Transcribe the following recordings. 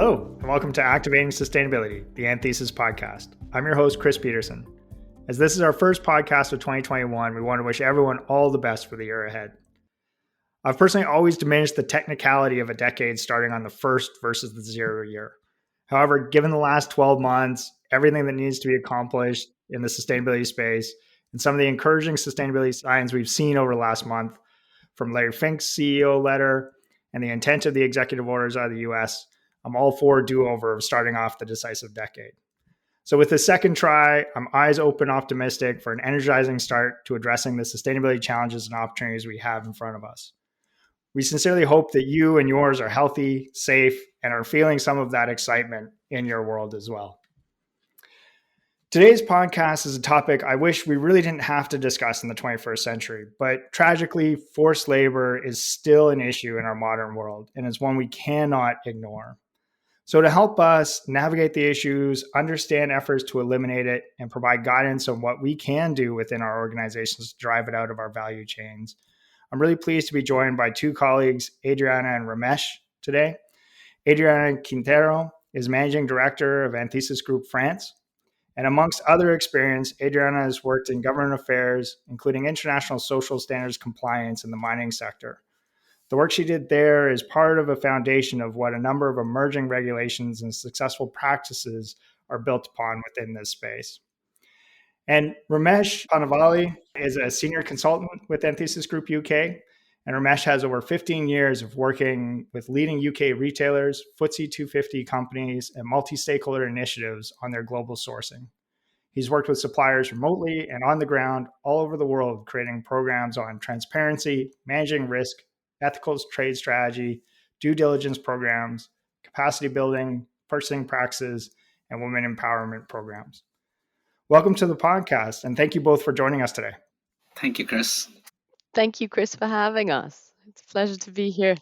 Hello, and welcome to Activating Sustainability, the Anthesis podcast. I'm your host, Chris Peterson. As this is our first podcast of 2021, we want to wish everyone all the best for the year ahead. I've personally always diminished the technicality of a decade starting on the first versus the 0 year. However, given the last 12 months, everything that needs to be accomplished in the sustainability space, and some of the encouraging sustainability signs we've seen over the last month, from Larry Fink's CEO letter and the intent of the executive orders out of the US, I'm all for a do-over of starting off the decisive decade. So with the second try, I'm eyes open optimistic for an energizing start to addressing the sustainability challenges and opportunities we have in front of us. We sincerely hope that you and yours are healthy, safe, and are feeling some of that excitement in your world as well. Today's podcast is a topic I wish we really didn't have to discuss in the 21st century, but tragically, forced labor is still an issue in our modern world, and it's one we cannot ignore. So to help us navigate the issues, understand efforts to eliminate it, and provide guidance on what we can do within our organizations to drive it out of our value chains, I'm really pleased to be joined by two colleagues, Adriana and Ramesh, today. Adriana Quintero is Managing Director of Anthesis Group France. And amongst other experience, Adriana has worked in government affairs, including international social standards compliance in the mining sector. The work she did there is part of a foundation of what a number of emerging regulations and successful practices are built upon within this space. And Ramesh Panavalli is a senior consultant with Anthesis Group UK. And Ramesh has over 15 years of working with leading UK retailers, FTSE 250 companies, and multi-stakeholder initiatives on their global sourcing. He's worked with suppliers remotely and on the ground all over the world, creating programs on transparency, managing risk, ethical trade strategy, due diligence programs, capacity building, purchasing practices, and women empowerment programs. Welcome to the podcast, and thank you both for joining us today. Thank you, Chris. Thank you, Chris, for having us. It's a pleasure to be here.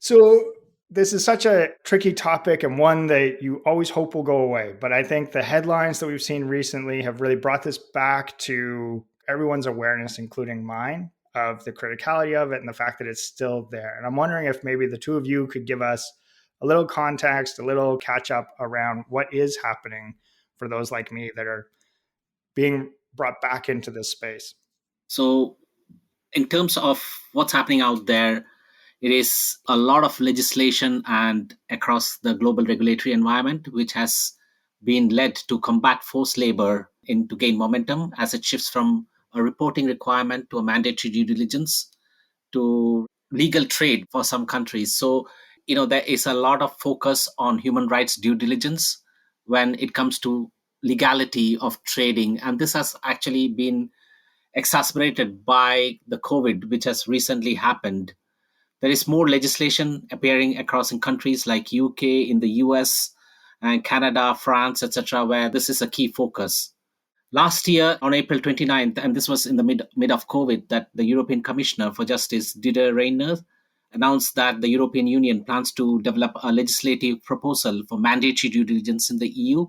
So this is such a tricky topic and one that you always hope will go away. But I think the headlines that we've seen recently have really brought this back to everyone's awareness, including mine, of the criticality of it and the fact that it's still there. And I'm wondering if maybe the two of you could give us a little context, a little catch up around what is happening for those like me that are being brought back into this space. So in terms of what's happening out there, it is a lot of legislation and across the global regulatory environment, which has been led to combat forced labor and to gain momentum as it shifts from a reporting requirement to a mandatory due diligence to legal trade for some countries. So, there is a lot of focus on human rights due diligence when it comes to legality of trading. And this has actually been exacerbated by the COVID, which has recently happened. There is more legislation appearing across in countries like UK, in the US, and Canada, France, etc., where this is a key focus. Last year, on April 29th, and this was in the mid of COVID, that the European Commissioner for Justice, Didier Reynders, announced that the European Union plans to develop a legislative proposal for mandatory due diligence in the EU.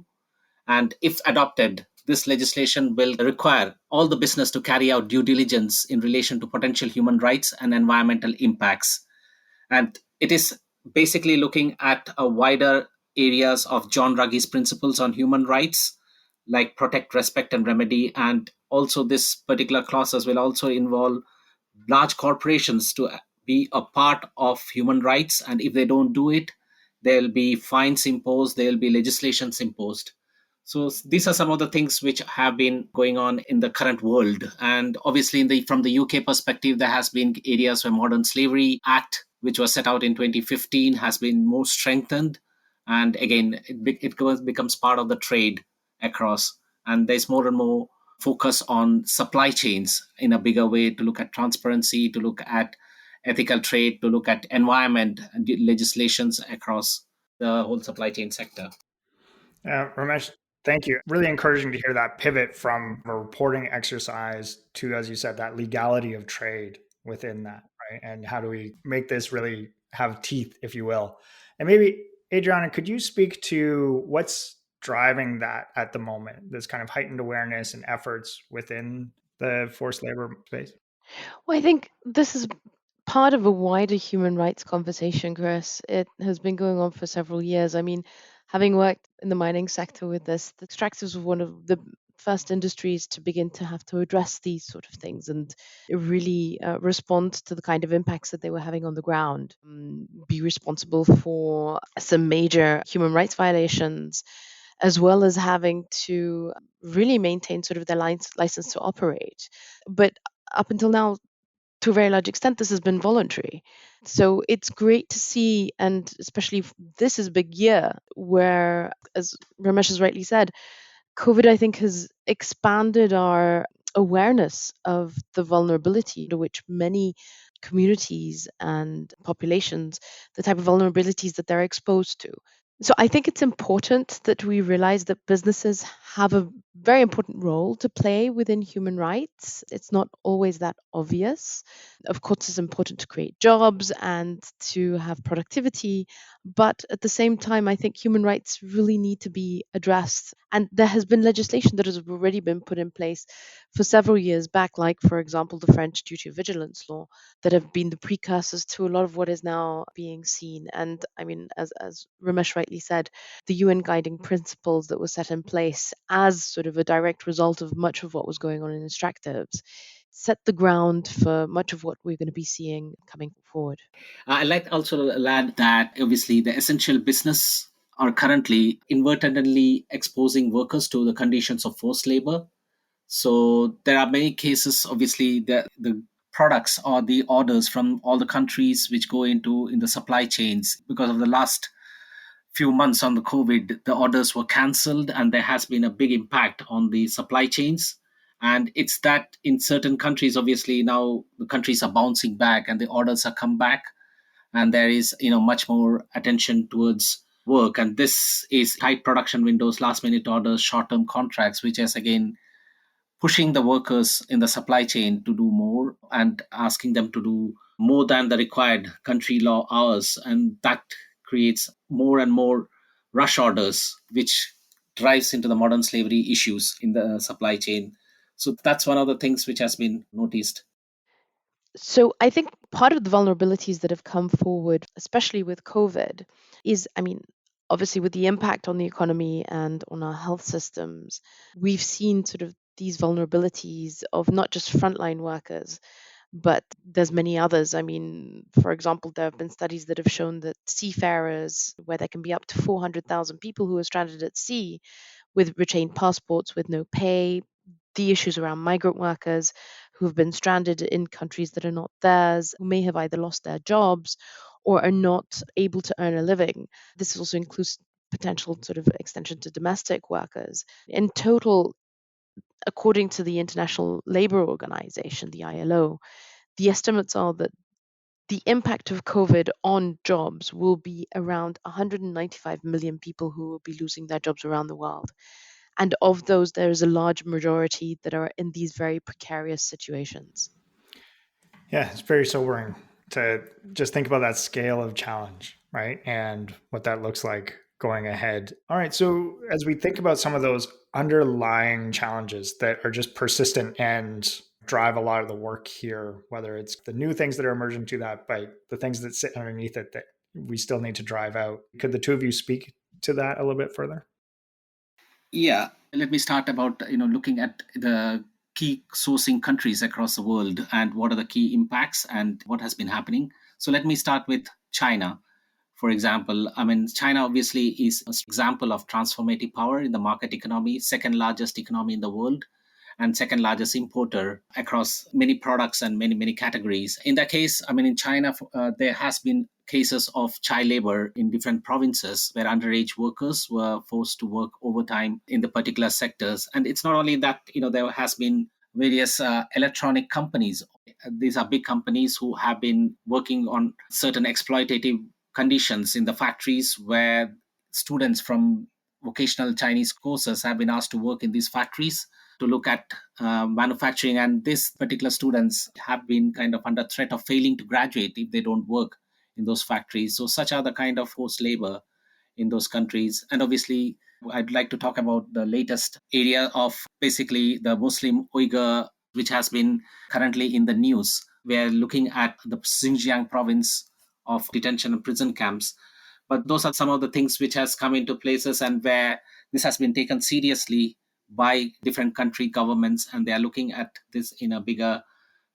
And if adopted, this legislation will require all the business to carry out due diligence in relation to potential human rights and environmental impacts. And it is basically looking at a wider areas of John Ruggie's principles on human rights, like protect, respect, and remedy. And also this particular clauses will also involve large corporations to be a part of human rights. And if they don't do it, there'll be fines imposed, there'll be legislations imposed. So these are some of the things which have been going on in the current world. And obviously from the UK perspective, there has been areas where Modern Slavery Act, which was set out in 2015, has been more strengthened. And again, it becomes part of the trade across. And there's more and more focus on supply chains in a bigger way to look at transparency, to look at ethical trade, to look at environment and legislations across the whole supply chain sector. Ramesh, thank you. Really encouraging to hear that pivot from a reporting exercise to, as you said, that legality of trade within that, right? And how do we make this really have teeth, if you will? And maybe, Adriana, could you speak to what's driving that at the moment, this kind of heightened awareness and efforts within the forced labor space? Well, I think this is part of a wider human rights conversation, Chris. It has been going on for several years. I mean, having worked in the mining sector with this, the extractives were one of the first industries to begin to have to address these sort of things and really respond to the kind of impacts that they were having on the ground, be responsible for some major human rights violations, as well as having to really maintain sort of their license to operate. But up until now, to a very large extent, this has been voluntary. So it's great to see, and especially this is a big year where, as Ramesh has rightly said, COVID, I think, has expanded our awareness of the vulnerability to which many communities and populations, the type of vulnerabilities that they're exposed to. So I think it's important that we realize that businesses have a very important role to play within human rights. It's not always that obvious. Of course, it's important to create jobs and to have productivity, but at the same time, I think human rights really need to be addressed. And there has been legislation that has already been put in place for several years back, like, for example, the French duty of vigilance law, that have been the precursors to a lot of what is now being seen. And I mean, as Ramesh rightly said, the UN guiding principles that were set in place as sort of a direct result of much of what was going on in extractives set the ground for much of what we're going to be seeing coming forward. I'd like also to add that obviously the essential business are currently inadvertently exposing workers to the conditions of forced labor. So there are many cases, obviously, the products or the orders from all the countries which go into in the supply chains because of the last few months on the COVID, the orders were cancelled and there has been a big impact on the supply chains. And it's that in certain countries, obviously now the countries are bouncing back and the orders are come back, and there is much more attention towards work, and this is tight production windows, last minute orders, short term contracts, which is again pushing the workers in the supply chain to do more and asking them to do more than the required country law hours. And that creates more and more rush orders, which drives into the modern slavery issues in the supply chain. So that's one of the things which has been noticed. So I think part of the vulnerabilities that have come forward, especially with COVID, is, I mean, obviously with the impact on the economy and on our health systems, we've seen sort of these vulnerabilities of not just frontline workers, but there's many others. I mean, for example, there have been studies that have shown that seafarers, where there can be up to 400,000 people who are stranded at sea with retained passports with no pay, the issues around migrant workers who have been stranded in countries that are not theirs, who may have either lost their jobs or are not able to earn a living. This also includes potential sort of extension to domestic workers. In total, according to the International Labour Organization, the ILO, the estimates are that the impact of COVID on jobs will be around 195 million people who will be losing their jobs around the world. And of those, there is a large majority that are in these very precarious situations. Yeah, it's very sobering to just think about that scale of challenge, right? And what that looks like going ahead. All right. So, as we think about some of those underlying challenges that are just persistent and drive a lot of the work here, whether it's the new things that are emerging to that, but the things that sit underneath it that we still need to drive out, could the two of you speak to that a little bit further? Yeah, let me start about looking at the key sourcing countries across the world and what are the key impacts and what has been happening. So let me start with China. For example, I mean, China obviously is an example of transformative power in the market economy, second largest economy in the world, and second largest importer across many products and many categories. In that case, I mean, in China, there has been cases of child labor in different provinces where underage workers were forced to work overtime in the particular sectors. And it's not only that, there has been various electronic companies. These are big companies who have been working on certain exploitative conditions in the factories where students from vocational Chinese courses have been asked to work in these factories to look at manufacturing. And these particular students have been kind of under threat of failing to graduate if they don't work in those factories. So such are the kind of forced labor in those countries. And obviously, I'd like to talk about the latest area of basically the Muslim Uyghur, which has been currently in the news, we're looking at the Xinjiang province of detention and prison camps. But those are some of the things which has come into places and where this has been taken seriously by different country governments, and they are looking at this in a bigger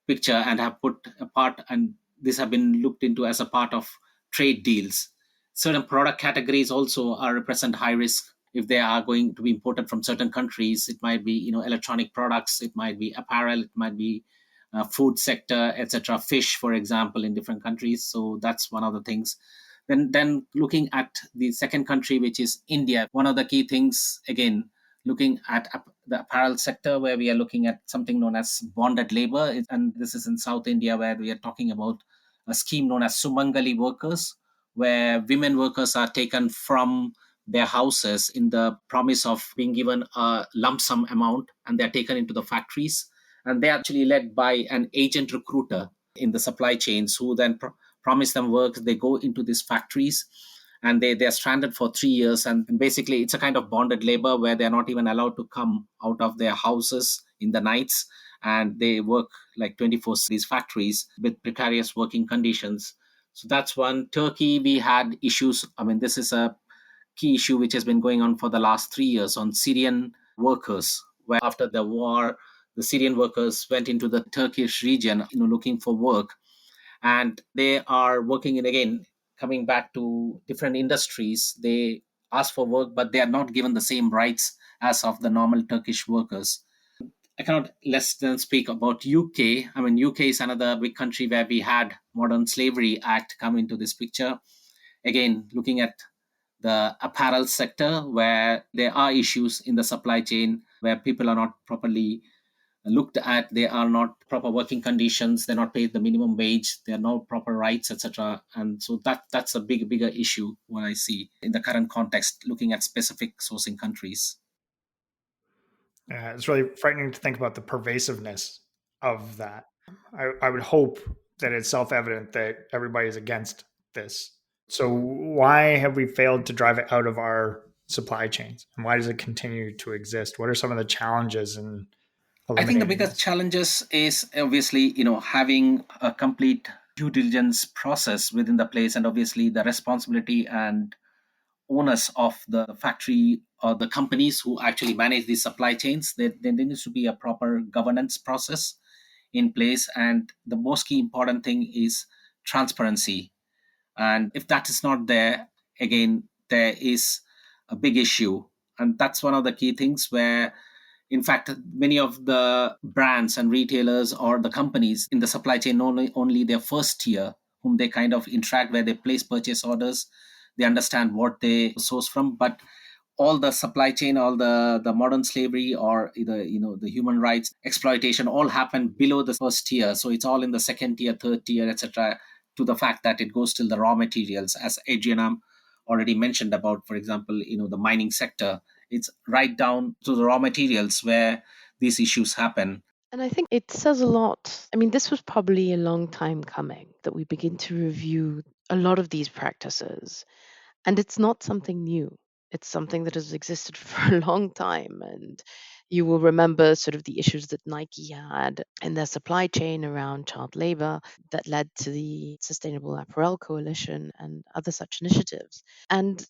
picture and have put a part, and this have been looked into as a part of trade deals. Certain product categories also are represent high risk if they are going to be imported from certain countries. It might be electronic products, it might be apparel, it might be food sector, etc., fish for example in different countries. So that's one of the things. Then looking at the second country, which is India, one of the key things again, looking at the apparel sector, where we are looking at something known as bonded labor. And this is in South India, where we are talking about a scheme known as Sumangali workers, where women workers are taken from their houses in the promise of being given a lump sum amount, and they're taken into the factories. And they're actually led by an agent recruiter in the supply chains who then promise them work. They go into these factories and they're stranded for 3 years, and basically it's a kind of bonded labor where they're not even allowed to come out of their houses in the nights, and they work like 24 these factories with precarious working conditions. So that's one. Turkey, we had issues. I mean, this is a key issue which has been going on for the last 3 years on Syrian workers, where after the war the Syrian workers went into the Turkish region looking for work, and they are working in, again, coming back to different industries. They ask for work, but they are not given the same rights as of the normal Turkish workers. I cannot less than speak about UK. I mean, UK is another big country where we had Modern Slavery Act come into this picture. Again, looking at the apparel sector, where there are issues in the supply chain where people are not properly looked at. They are not proper working conditions, they're not paid the minimum wage, there are no proper rights, etc. And so that's a bigger issue what I see in the current context, looking at specific sourcing countries. It's really frightening to think about the pervasiveness of that. I would hope that it's self-evident that everybody is against this. So why have we failed to drive it out of our supply chains, and why does it continue to exist? What are some of the challenges in I think the eliminating biggest this? challenges is obviously, having a complete due diligence process within the place, and obviously the responsibility and owners of the factory or the companies who actually manage these supply chains. There needs to be a proper governance process in place, and the most key important thing is transparency. And if that is not there, again, there is a big issue. And that's one of the key things where, in fact, many of the brands and retailers or the companies in the supply chain only their first tier, whom they kind of interact, where they place purchase orders, they understand what they source from. But all the supply chain, all the modern slavery, or the human rights exploitation, all happen below the first tier. So it's all in the second tier, third tier, etc., to the fact that it goes till the raw materials, as Adriana already mentioned about, for example, the mining sector. It's right down to the raw materials where these issues happen. And I think it says a lot. I mean, this was probably a long time coming that we begin to review a lot of these practices. And it's not something new. It's something that has existed for a long time. And you will remember sort of the issues that Nike had in their supply chain around child labor that led to the Sustainable Apparel Coalition and other such initiatives. And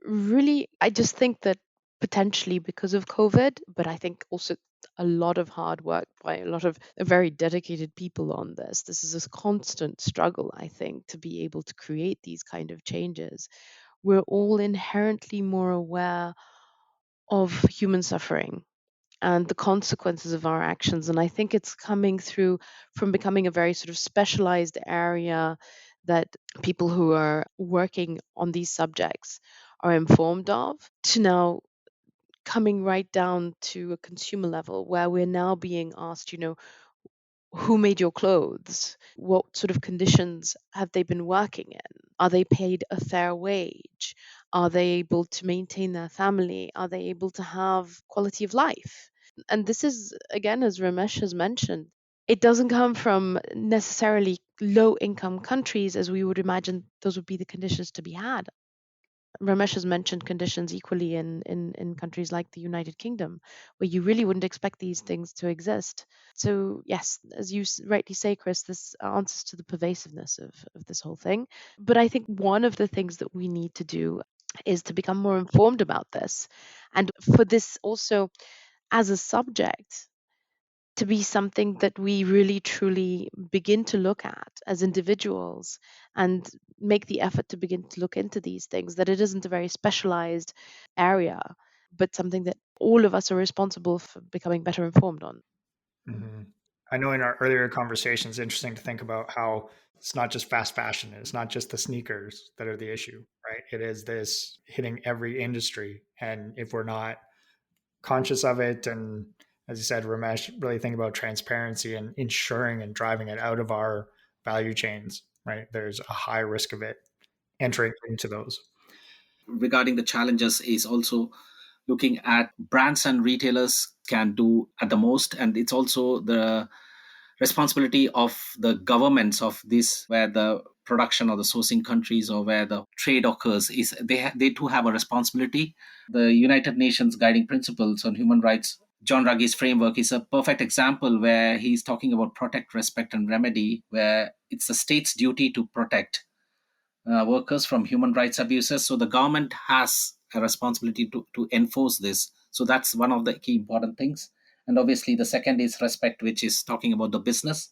really, I just think that potentially because of COVID, but I think also a lot of hard work by a lot of very dedicated people on this. This is a constant struggle, I think, to be able to create these kind of changes. We're all inherently more aware of human suffering and the consequences of our actions. And I think it's coming through from becoming a very sort of specialized area that people who are working on these subjects are informed of, to now coming right down to a consumer level where we're now being asked, who made your clothes? What sort of conditions have they been working in? Are they paid a fair wage? Are they able to maintain their family? Are they able to have quality of life? And this is, again, as Ramesh has mentioned, it doesn't come from necessarily low income countries as we would imagine those would be the conditions to be had. Ramesh has mentioned conditions equally in countries like the United Kingdom, where you really wouldn't expect these things to exist. So, yes, as you rightly say, Chris, this answers to the pervasiveness of this whole thing. But I think one of the things that we need to do is to become more informed about this. And for this also, as a subject, to be something that we really truly begin to look at as individuals and make the effort to begin to look into these things, that it isn't a very specialized area, but something that all of us are responsible for becoming better informed on. Hmm. I know in our earlier conversations, interesting to think about how it's not just fast fashion. It's not just the sneakers that are the issue, right? It is this hitting every industry. And if we're not conscious of it, and as you said, Ramesh, really think about transparency and ensuring and driving it out of our value chains, right? There's a high risk of it entering into those. Regarding the challenges is also looking at brands and retailers can do at the most, and it's also the responsibility of the governments of this, where the production or the sourcing countries or where the trade occurs, is they too have a responsibility. The United Nations guiding principles on human rights, John Ruggie's framework, is a perfect example where he's talking about protect, respect, and remedy, where it's the state's duty to protect workers from human rights abuses. So the government has a responsibility to enforce this. So that's one of the key important things. And obviously, the second is respect, which is talking about the business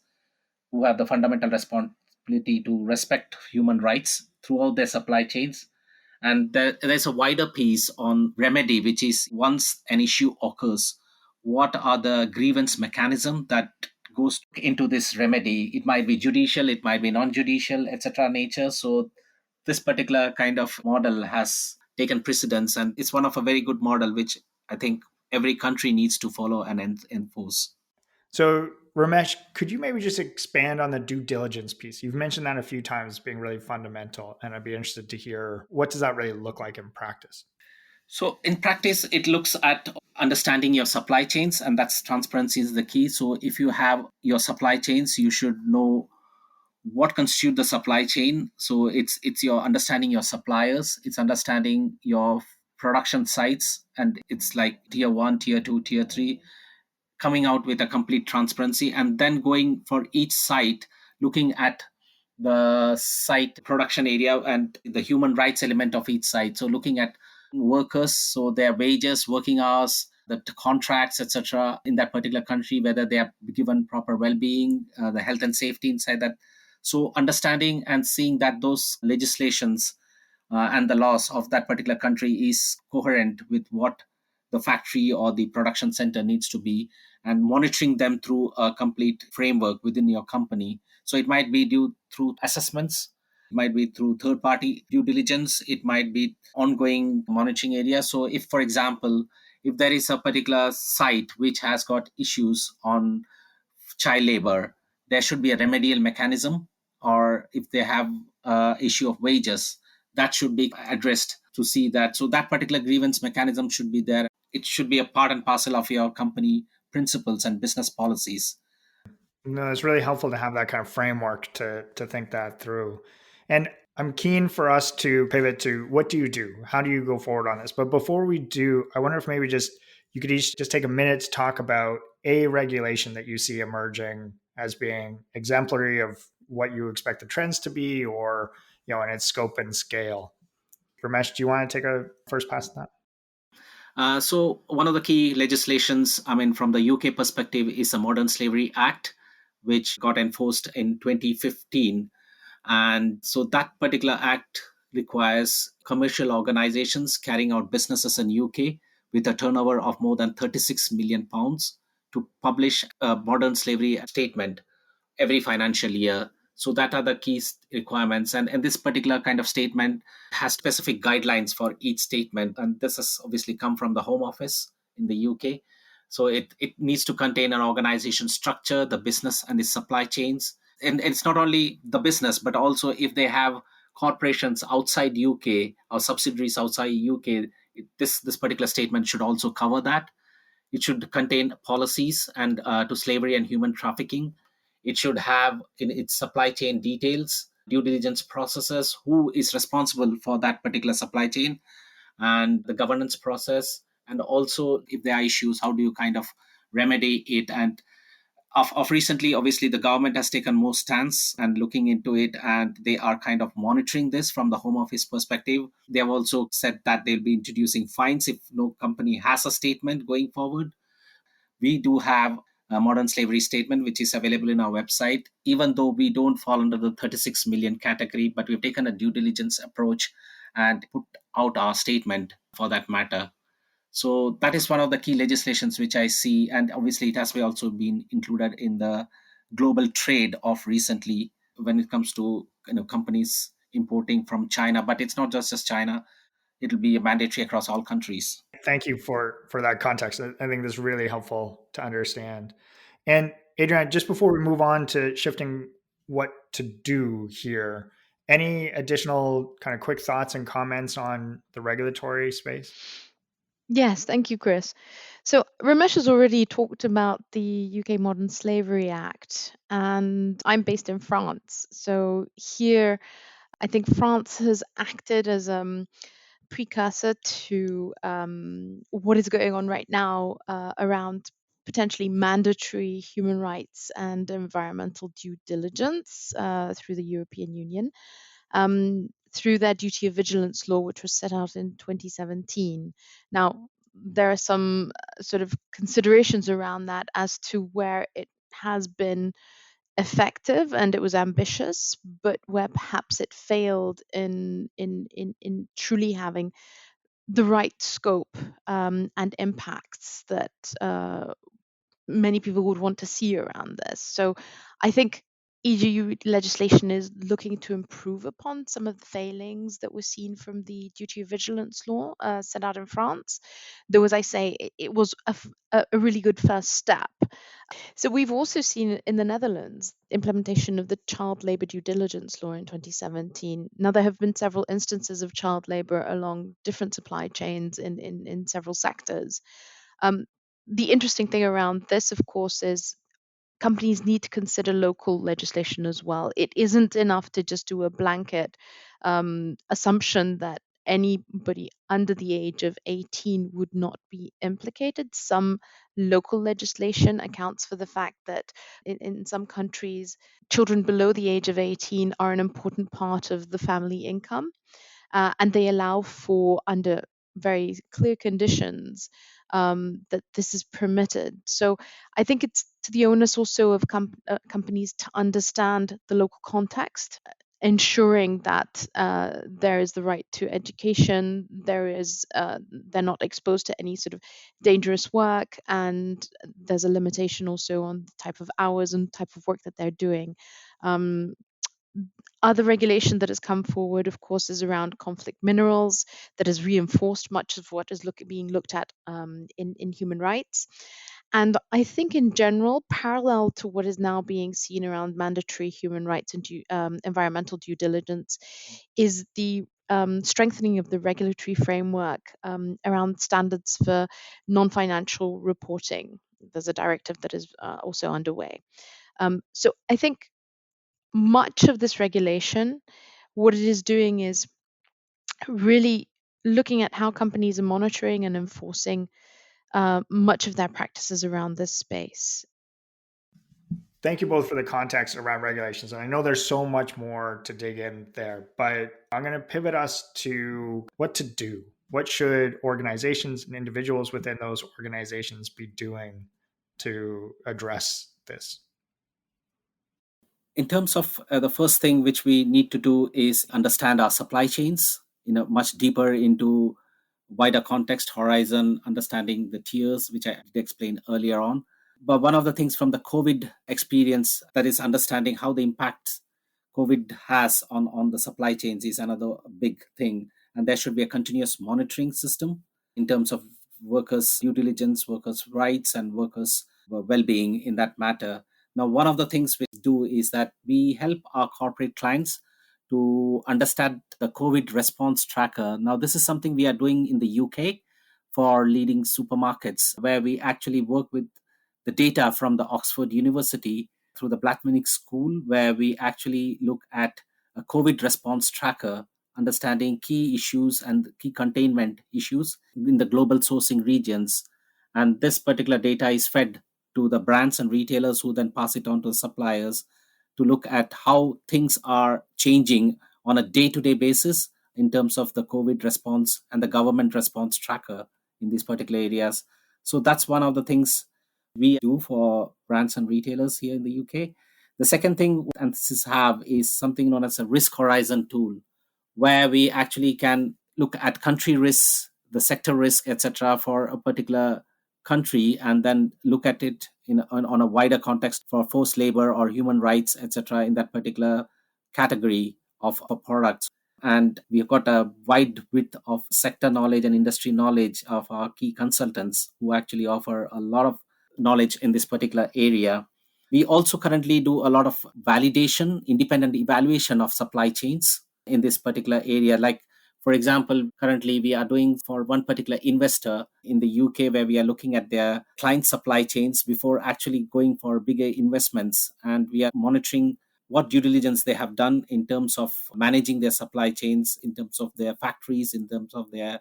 who have the fundamental responsibility to respect human rights throughout their supply chains. And there's a wider piece on remedy, which is once an issue occurs, what are the grievance mechanism that goes into this remedy? It might be judicial, it might be non-judicial, etc. nature. So this particular kind of model has taken precedence, and it's one of a very good model which I think every country needs to follow and enforce. So, Ramesh, could you maybe just expand on the due diligence piece? You've mentioned that a few times being really fundamental, and I'd be interested to hear what does that really look like in practice? So in practice, it looks at understanding your supply chains, and that's transparency is the key. So if you have your supply chains, you should know what constitute the supply chain. So it's your understanding your suppliers, it's understanding your production sites, and it's like tier 1, tier 2, tier 3, coming out with a complete transparency, and then going for each site, looking at the site production area and the human rights element of each site. So looking at workers, so their wages, working hours, the contracts, etc. in that particular country, whether they are given proper well-being, the health and safety inside that. So understanding and seeing that those legislations and the laws of that particular country is coherent with what the factory or the production center needs to be, and monitoring them through a complete framework within your company. So it might be due through assessments, it might be through third party due diligence, it might be ongoing monitoring area. So if, for example, if there is a particular site which has got issues on child labor, there should be a remedial mechanism. Or if they have issue of wages, that should be addressed to see that. So that particular grievance mechanism should be there. It should be a part and parcel of your company principles and business policies. No, it's really helpful to have that kind of framework to think that through. And I'm keen for us to pivot to what do you do? How do you go forward on this? But before we do, I wonder if maybe just you could each just take a minute to talk about a regulation that you see emerging as being exemplary of what you expect the trends to be, or in its scope and scale. Ramesh, do you want to take a first pass at that? So one of the key legislations, I mean, from the UK perspective, is the Modern Slavery Act, which got enforced in 2015. And so that particular act requires commercial organizations carrying out businesses in UK with a turnover of more than 36 million pounds to publish a modern slavery statement every financial year. So that are the key requirements. And this particular kind of statement has specific guidelines for each statement. And this has obviously come from the Home Office in the UK. So it needs to contain an organization structure, the business and its supply chains. And it's not only the business, but also if they have corporations outside UK or subsidiaries outside UK, this particular statement should also cover that. It should contain policies and to slavery and human trafficking. It should have in its supply chain details, due diligence processes, who is responsible for that particular supply chain, and the governance process. And also, if there are issues, how do you kind of remedy it? And of recently, obviously, the government has taken more stance and looking into it, and they are kind of monitoring this from the home office perspective. They have also said that they'll be introducing fines if no company has a statement going forward. We do have a modern slavery statement, which is available in our website, even though we don't fall under the 36 million category, but we've taken a due diligence approach and put out our statement for that matter. So that is one of the key legislations which I see, and obviously it has also been included in the global trade of recently when it comes to companies importing from China. But it's not just China; it'll be mandatory across all countries. Thank you for that context. I think this is really helpful to understand. And Adrian, just before we move on to shifting what to do here, any additional kind of quick thoughts and comments on the regulatory space? Yes, thank you, Chris. So Ramesh has already talked about the UK Modern Slavery Act, and I'm based in France. So here, I think France has acted as precursor to what is going on right now around potentially mandatory human rights and environmental due diligence through the European Union, through their duty of vigilance law, which was set out in 2017. Now, there are some sort of considerations around that as to where it has been effective and it was ambitious, but where perhaps it failed in truly having the right scope and impacts that many people would want to see around this. So I think EU legislation is looking to improve upon some of the failings that were seen from the duty of vigilance law set out in France. Though, as I say, it was a really good first step. So we've also seen in the Netherlands implementation of the child labor due diligence law in 2017. Now there have been several instances of child labor along different supply chains in several sectors. Um, the interesting thing around this, of course, is companies need to consider local legislation as well. It isn't enough to just do a blanket assumption that anybody under the age of 18 would not be implicated. Some local legislation accounts for the fact that in some countries, children below the age of 18 are an important part of the family income, and they allow for, under very clear conditions, that this is permitted. So I think it's to the onus also of companies to understand the local context, ensuring that there is the right to education, they're not exposed to any sort of dangerous work, and there's a limitation also on the type of hours and type of work that they're doing. Um, Other regulation that has come forward, of course, is around conflict minerals, that has reinforced much of what is being looked at in human rights. And I think, in general, parallel to what is now being seen around mandatory human rights and environmental due diligence, is the strengthening of the regulatory framework around standards for non financial reporting. There's a directive that is also underway. So I think much of this regulation, what it is doing is really looking at how companies are monitoring and enforcing much of their practices around this space. Thank you both for the context around regulations. And I know there's so much more to dig in there, but I'm going to pivot us to what to do. What should organizations and individuals within those organizations be doing to address this? In terms of the first thing which we need to do is understand our supply chains, much deeper into wider context horizon, understanding the tiers, which I did explain earlier on. But one of the things from the COVID experience, that is understanding how the impact COVID has on the supply chains, is another big thing. And there should be a continuous monitoring system in terms of workers' due diligence, workers' rights, and workers' well-being in that matter. Now, one of the things we do is that we help our corporate clients to understand the COVID response tracker. Now, this is something we are doing in the UK for leading supermarkets, where we actually work with the data from the Oxford University through the Blackmanic School, where we actually look at a COVID response tracker, understanding key issues and key containment issues in the global sourcing regions. And this particular data is fed to the brands and retailers who then pass it on to the suppliers to look at how things are changing on a day-to-day basis in terms of the COVID response and the government response tracker in these particular areas. So that's one of the things we do for brands and retailers here in the UK. The second thing Ansys have is something known as a risk horizon tool, where we actually can look at country risks, the sector risk, etc., for a particular country, and then look at it on a wider context for forced labor or human rights, etc., in that particular category of products. And we've got a wide width of sector knowledge and industry knowledge of our key consultants who actually offer a lot of knowledge in this particular area. We also currently do a lot of validation, independent evaluation of supply chains in this particular area. Like, for example, currently we are doing for one particular investor in the UK where we are looking at their client supply chains before actually going for bigger investments. And we are monitoring what due diligence they have done in terms of managing their supply chains, in terms of their factories, in terms of their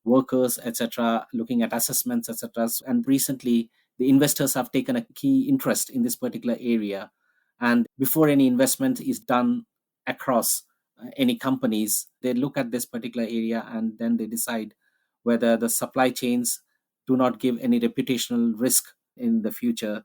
workers, etc., looking at assessments, etc. And recently, the investors have taken a key interest in this particular area. And before any investment is done across any companies, they look at this particular area and then they decide whether the supply chains do not give any reputational risk in the future.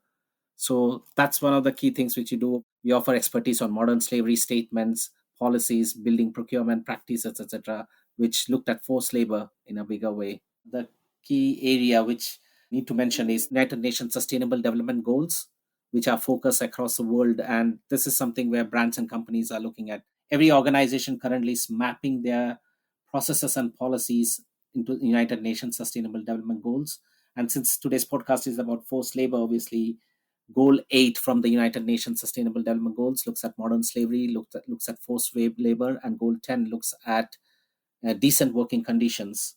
So that's one of the key things which you do. We offer expertise on modern slavery statements, policies, building procurement practices, etc., which looked at forced labor in a bigger way. The key area which I need to mention is United Nations Sustainable Development Goals, which are focused across the world. And this is something where brands and companies are looking at. Every organization currently is mapping their processes and policies into the United Nations Sustainable Development Goals. And since today's podcast is about forced labor, obviously, Goal 8 from the United Nations Sustainable Development Goals looks at modern slavery, looks at forced labor, and Goal 10 looks at decent working conditions.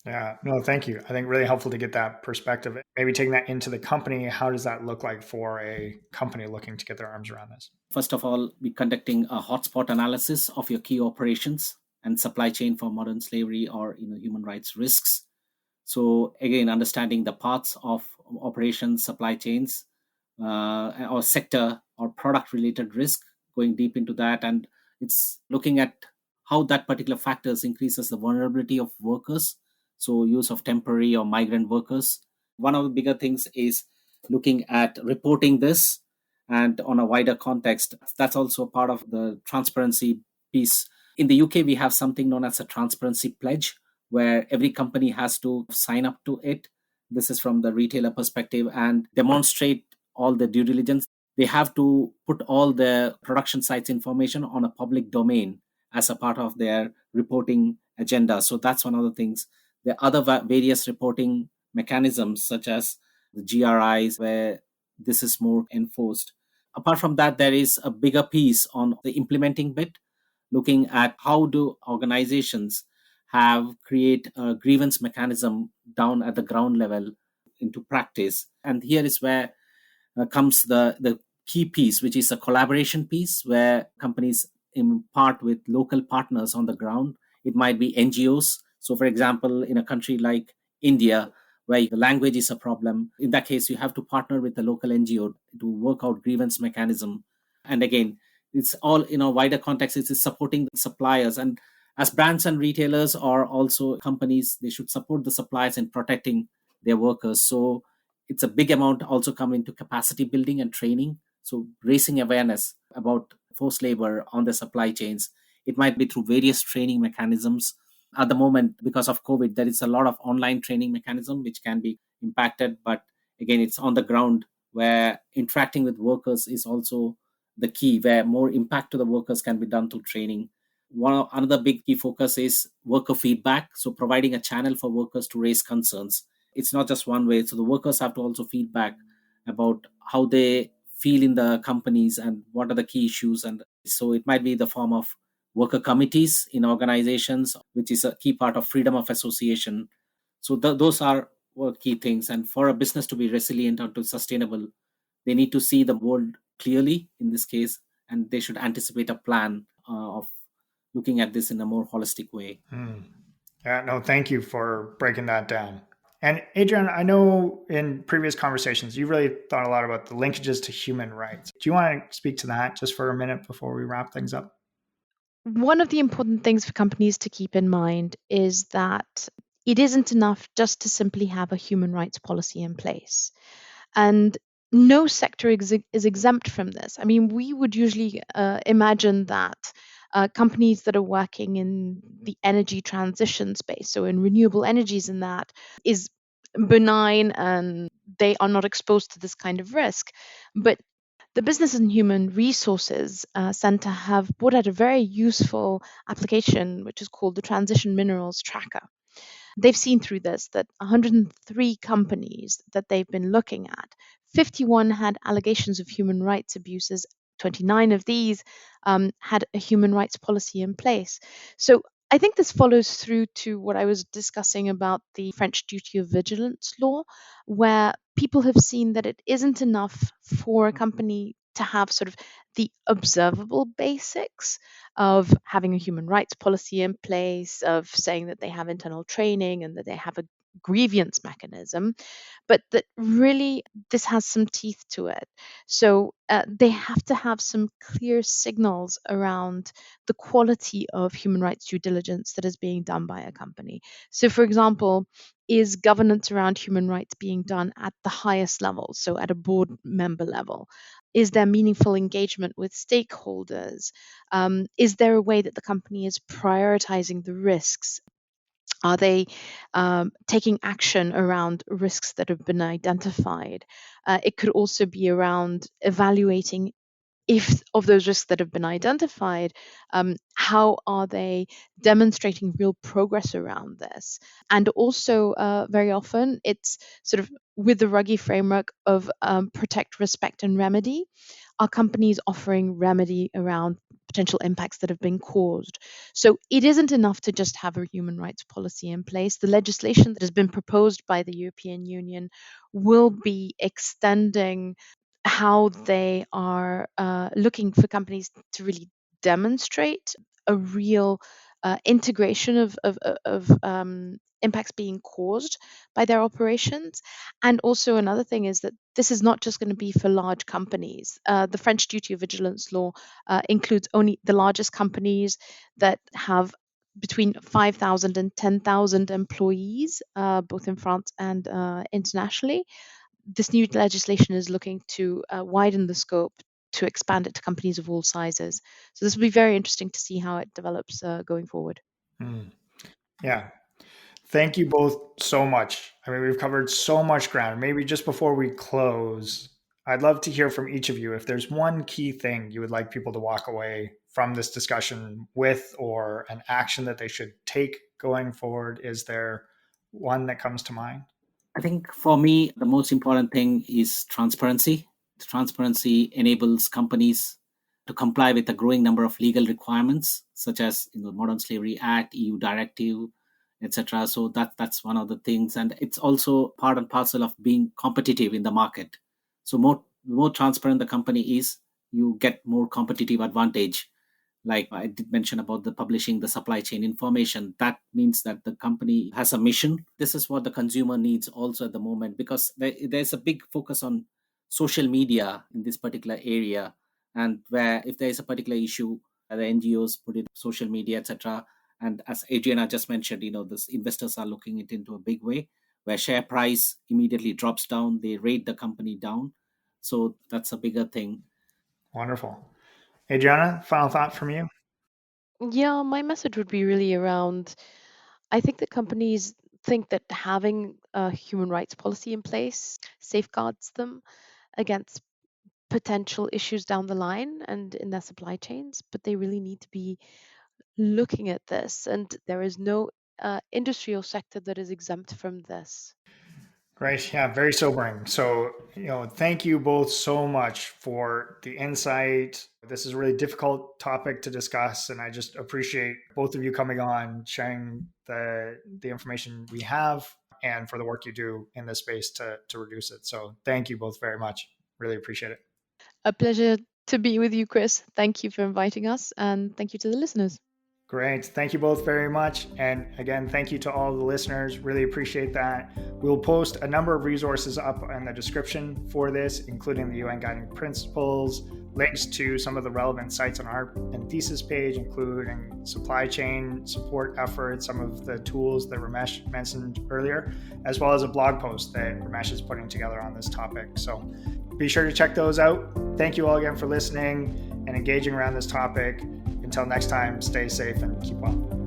Yeah, no, thank you. I think really helpful to get that perspective. Maybe taking that into the company, how does that look like for a company looking to get their arms around this? First of all, we're conducting a hotspot analysis of your key operations and supply chain for modern slavery or human rights risks. So again, understanding the paths of operations, supply chains, or sector or product related risk, going deep into that. And it's looking at how that particular factors increases the vulnerability of workers. So use of temporary or migrant workers. One of the bigger things is looking at reporting this and on a wider context. That's also part of the transparency piece. In the UK, we have something known as a transparency pledge, where every company has to sign up to it. This is from the retailer perspective and demonstrate all the due diligence. They have to put all the production sites information on a public domain as a part of their reporting agenda. So that's one of the things. The other various reporting mechanisms, such as the GRIs, where this is more enforced. Apart from that, there is a bigger piece on the implementing bit, looking at how do organizations create a grievance mechanism down at the ground level into practice. And here is where comes the key piece, which is a collaboration piece where companies impart with local partners on the ground. It might be NGOs. So, for example, in a country like India, where the language is a problem, in that case, you have to partner with the local NGO to work out grievance mechanism. And again, it's all in a wider context. It's supporting the suppliers. And as brands and retailers or also companies, they should support the suppliers in protecting their workers. So it's a big amount also come into capacity building and training. So raising awareness about forced labor on the supply chains. It might be through various training mechanisms. At the moment, because of COVID, there is a lot of online training mechanism which can be impacted. But again, it's on the ground where interacting with workers is also the key, where more impact to the workers can be done through training. Another big key focus is worker feedback. So providing a channel for workers to raise concerns. It's not just one way. So the workers have to also feedback about how they feel in the companies and what are the key issues. And so it might be the form of worker committees in organizations, which is a key part of freedom of association. So those are key things. And for a business to be resilient or to sustainable, they need to see the world clearly in this case, and they should anticipate a plan of looking at this in a more holistic way. Yeah, no, thank you for breaking that down. And Adrian, I know in previous conversations, you really thought a lot about the linkages to human rights. Do you want to speak to that just for a minute before we wrap things up? One of the important things for companies to keep in mind is that it isn't enough just to simply have a human rights policy in place. And no sector is exempt from this. I mean, we would usually imagine that companies that are working in the energy transition space, so in renewable energies, and that is benign and they are not exposed to this kind of risk. But the Business and Human Resources Center have brought out a very useful application, which is called the Transition Minerals Tracker. They've seen through this that 103 companies that they've been looking at, 51 had allegations of human rights abuses. 29 of these had a human rights policy in place. So I think this follows through to what I was discussing about the French duty of vigilance law, where people have seen that it isn't enough for a company to have sort of the observable basics of having a human rights policy in place, of saying that they have internal training and that they have a grievance mechanism, but that really this has some teeth to it. So they have to have some clear signals around the quality of human rights due diligence that is being done by a company. So, for example, is governance around human rights being done at the highest level, so at a board member level? Is there meaningful engagement with stakeholders? Is there a way that the company is prioritizing the risks? Are they taking action around risks that have been identified? It could also be around evaluating if of those risks that have been identified, how are they demonstrating real progress around this? And also, very often, it's sort of with the Ruggie framework of protect, respect, and remedy. Are companies offering remedy around potential impacts that have been caused? So it isn't enough to just have a human rights policy in place. The legislation that has been proposed by the European Union will be extending how they are looking for companies to really demonstrate a real integration of impacts being caused by their operations. And also, another thing is that this is not just going to be for large companies. The French duty of vigilance law includes only the largest companies that have between 5,000 and 10,000 employees, both in France and internationally. This new legislation is looking to widen the scope to expand it to companies of all sizes. So this will be very interesting to see how it develops going forward. Yeah. Thank you both so much. I mean, we've covered so much ground. Maybe just before we close, I'd love to hear from each of you if there's one key thing you would like people to walk away from this discussion with, or an action that they should take going forward. Is there one that comes to mind? I think for me, the most important thing is transparency. Transparency enables companies to comply with a growing number of legal requirements, such as Modern Slavery Act, EU Directive, etc. So that's one of the things, and it's also part and parcel of being competitive in the market. So more transparent the company is, you get more competitive advantage. Like I did mention about the publishing the supply chain information, that means that the company has a mission. This is what the consumer needs also at the moment, because there's a big focus on social media in this particular area, and where if there is a particular issue, the NGOs put it social media, etc. And as Adriana just mentioned, this investors are looking it into a big way, where share price immediately drops down, they rate the company down. So that's a bigger thing. Wonderful. Adriana, final thought from you? Yeah, my message would be really around I think that companies think that having a human rights policy in place safeguards them against potential issues down the line and in their supply chains, but they really need to be looking at this, and there is no industry or sector that is exempt from this. Great. Yeah, very sobering. So, thank you both so much for the insight. This is a really difficult topic to discuss, and I just appreciate both of you coming on, sharing the information we have, and for the work you do in this space to reduce it. So, thank you both very much. Really appreciate it. A pleasure to be with you, Chris. Thank you for inviting us, and thank you to the listeners. Great. Thank you both very much. And again, thank you to all the listeners. Really appreciate that. We'll post a number of resources up in the description for this, including the UN Guiding Principles, links to some of the relevant sites on our thesis page, including supply chain support efforts, some of the tools that Ramesh mentioned earlier, as well as a blog post that Ramesh is putting together on this topic. So be sure to check those out. Thank you all again for listening and engaging around this topic. Until next time, stay safe and keep well.